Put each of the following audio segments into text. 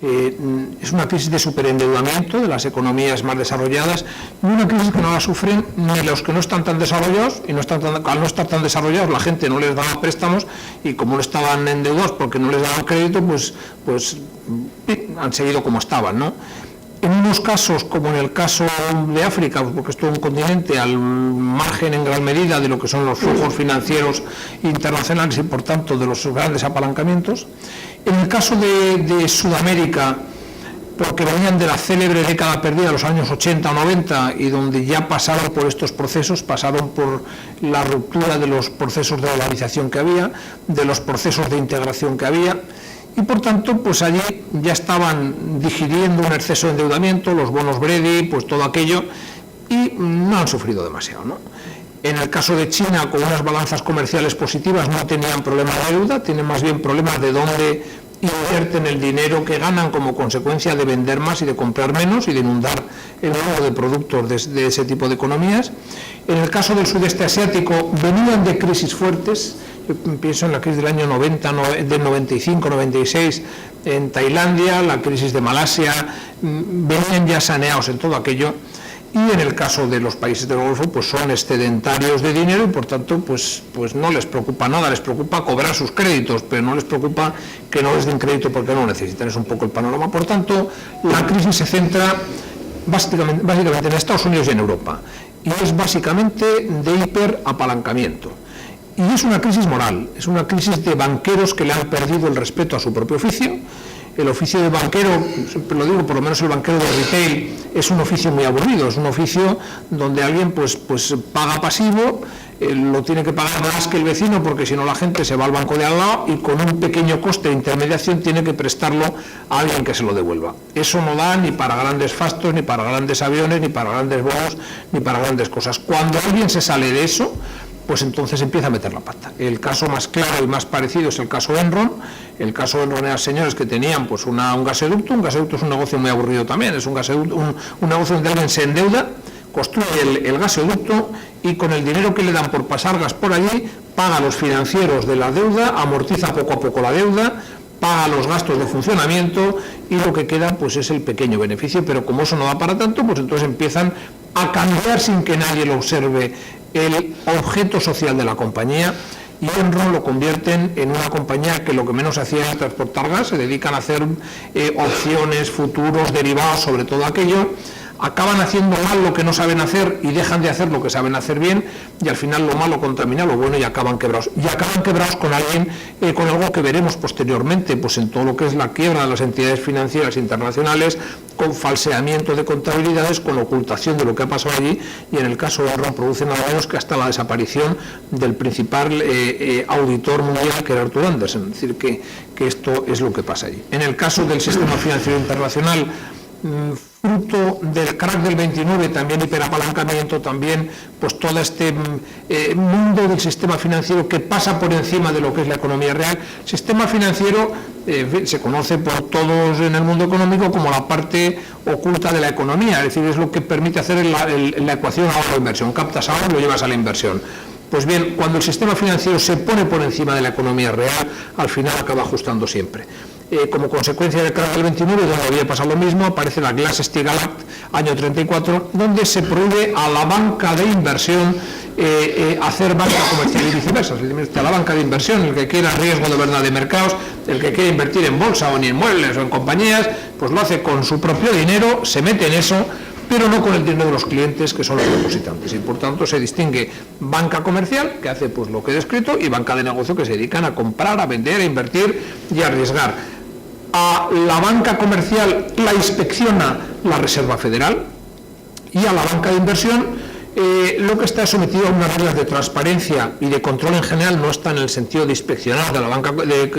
Es una crisis de superendeudamiento de las economías más desarrolladas y una crisis que no la sufren ni los que no están tan desarrollados, y al no estar tan desarrollados la gente no les daba préstamos, y como no estaban endeudados porque no les daban crédito, pues han seguido como estaban, ¿no? En unos casos, como en el caso de África, porque es todo un continente al margen en gran medida de lo que son los flujos financieros internacionales y por tanto de los grandes apalancamientos. En el caso de Sudamérica, porque venían de la célebre década perdida de los años 80 o 90 y donde ya pasaron por estos procesos, pasaron por la ruptura de los procesos de dolarización que había, de los procesos de integración que había, y por tanto pues allí ya estaban digiriendo un exceso de endeudamiento, los bonos Bredi, pues todo aquello, y no han sufrido demasiado, ¿no? En el caso de China, con unas balanzas comerciales positivas, no tenían problemas de deuda, tienen más bien problemas de dónde invierten el dinero que ganan como consecuencia de vender más y de comprar menos y de inundar el mundo de productos de ese tipo de economías. En el caso del sudeste asiático, venían de crisis fuertes. Yo pienso en la crisis del año 90, del 95, 96 en Tailandia, la crisis de Malasia, venían ya saneados en todo aquello. Y en el caso de los países del Golfo, pues son excedentarios de dinero y por tanto pues no les preocupa nada, les preocupa cobrar sus créditos, pero no les preocupa que no les den crédito porque no lo necesitan. Es un poco el panorama. Por tanto, la crisis se centra básicamente en Estados Unidos y en Europa, y es básicamente de hiperapalancamiento. Y es una crisis moral, es una crisis de banqueros que le han perdido el respeto a su propio oficio. El oficio de banquero, siempre lo digo, por lo menos el banquero de retail, es un oficio muy aburrido, es un oficio donde alguien pues paga pasivo, lo tiene que pagar más que el vecino porque si no la gente se va al banco de al lado y con un pequeño coste de intermediación tiene que prestarlo a alguien que se lo devuelva. Eso no da ni para grandes fastos, ni para grandes aviones, ni para grandes bonos, ni para grandes cosas. Cuando alguien se sale de eso, pues entonces empieza a meter la pata. El caso más claro y más parecido es el caso Enron. El caso de Enron eran señores que tenían pues un gasoducto. Un gasoducto es un negocio muy aburrido también, es un negocio donde alguien se endeuda, construye el gasoducto y con el dinero que le dan por pasar gas por allí, paga a los financieros de la deuda, amortiza poco a poco la deuda, paga los gastos de funcionamiento y lo que queda pues es el pequeño beneficio, pero como eso no da para tanto, pues entonces empiezan a cambiar sin que nadie lo observe el objeto social de la compañía, y Enron lo convierten en una compañía que lo que menos hacía era transportar gas, se dedican a hacer opciones, futuros, derivados, sobre todo aquello. Acaban haciendo mal lo que no saben hacer y dejan de hacer lo que saben hacer bien, y al final lo malo contamina lo bueno y acaban quebrados. Y acaban quebrados con con algo que veremos posteriormente, pues en todo lo que es la quiebra de las entidades financieras internacionales, con falseamiento de contabilidades, con ocultación de lo que ha pasado allí, y en el caso de Enron produce nada menos que hasta la desaparición del principal auditor mundial, que era Arthur Andersen. Es decir, que esto es lo que pasa allí. En el caso del sistema financiero internacional, fruto del crack del 29, también hiperapalancamiento, también pues todo este mundo del sistema financiero que pasa por encima de lo que es la economía real. Sistema financiero se conoce por todos en el mundo económico como la parte oculta de la economía, es decir, es lo que permite hacer la ecuación ahorro-inversión. Captas ahorro y lo llevas a la inversión. Pues bien, cuando el sistema financiero se pone por encima de la economía real, al final acaba ajustando siempre. Como consecuencia del crack del 29, donde había pasado lo mismo, aparece la Glass-Steagall Act, año 34, donde se prohíbe a la banca de inversión hacer banca comercial y viceversa. A la banca de inversión, el que quiera riesgo de verdad de mercados, el que quiera invertir en bolsa o en inmuebles o en compañías, pues lo hace con su propio dinero, se mete en eso, pero no con el dinero de los clientes, que son los depositantes, y por tanto se distingue banca comercial, que hace pues lo que he descrito, y banca de negocio, que se dedican a comprar, a vender, a invertir y a arriesgar. A la banca comercial la inspecciona la Reserva Federal, y a la banca de inversión lo que está sometido a unas reglas de transparencia y de control en general, no está en el sentido de inspeccionar de la banca,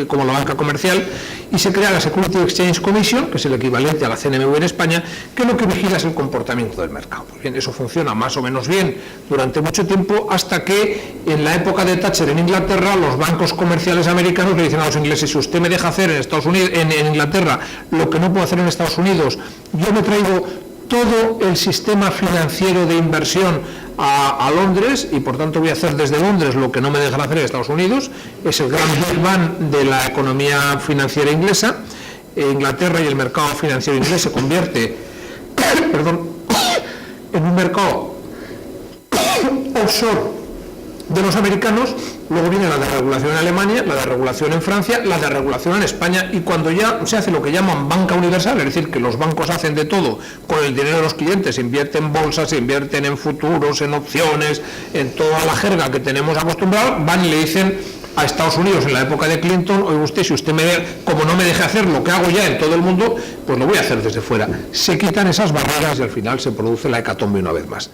como la banca comercial, y se crea la Securities Exchange Commission, que es el equivalente a la CNMV en España, que lo que vigila es el comportamiento del mercado. Pues bien, eso funciona más o menos bien durante mucho tiempo, hasta que en la época de Thatcher en Inglaterra, los bancos comerciales americanos le dicen a los ingleses: si usted me deja hacer en Estados Unidos, en Inglaterra, lo que no puedo hacer en Estados Unidos, yo me traigo todo el sistema financiero de inversión a Londres, y por tanto voy a hacer desde Londres lo que no me dejan hacer en Estados Unidos. Es el gran Big Bang de la economía financiera inglesa. Inglaterra y el mercado financiero inglés se convierte en un mercado offshore de los americanos, luego viene la desregulación en Alemania, la desregulación en Francia, la desregulación en España, y cuando ya se hace lo que llaman banca universal, es decir, que los bancos hacen de todo con el dinero de los clientes, invierten en bolsas, invierten en futuros, en opciones, en toda la jerga que tenemos acostumbrado, van y le dicen a Estados Unidos en la época de Clinton: oye usted, si usted como no me deje hacer lo que hago ya en todo el mundo, pues lo voy a hacer desde fuera. Se quitan esas barreras y al final se produce la hecatombe una vez más.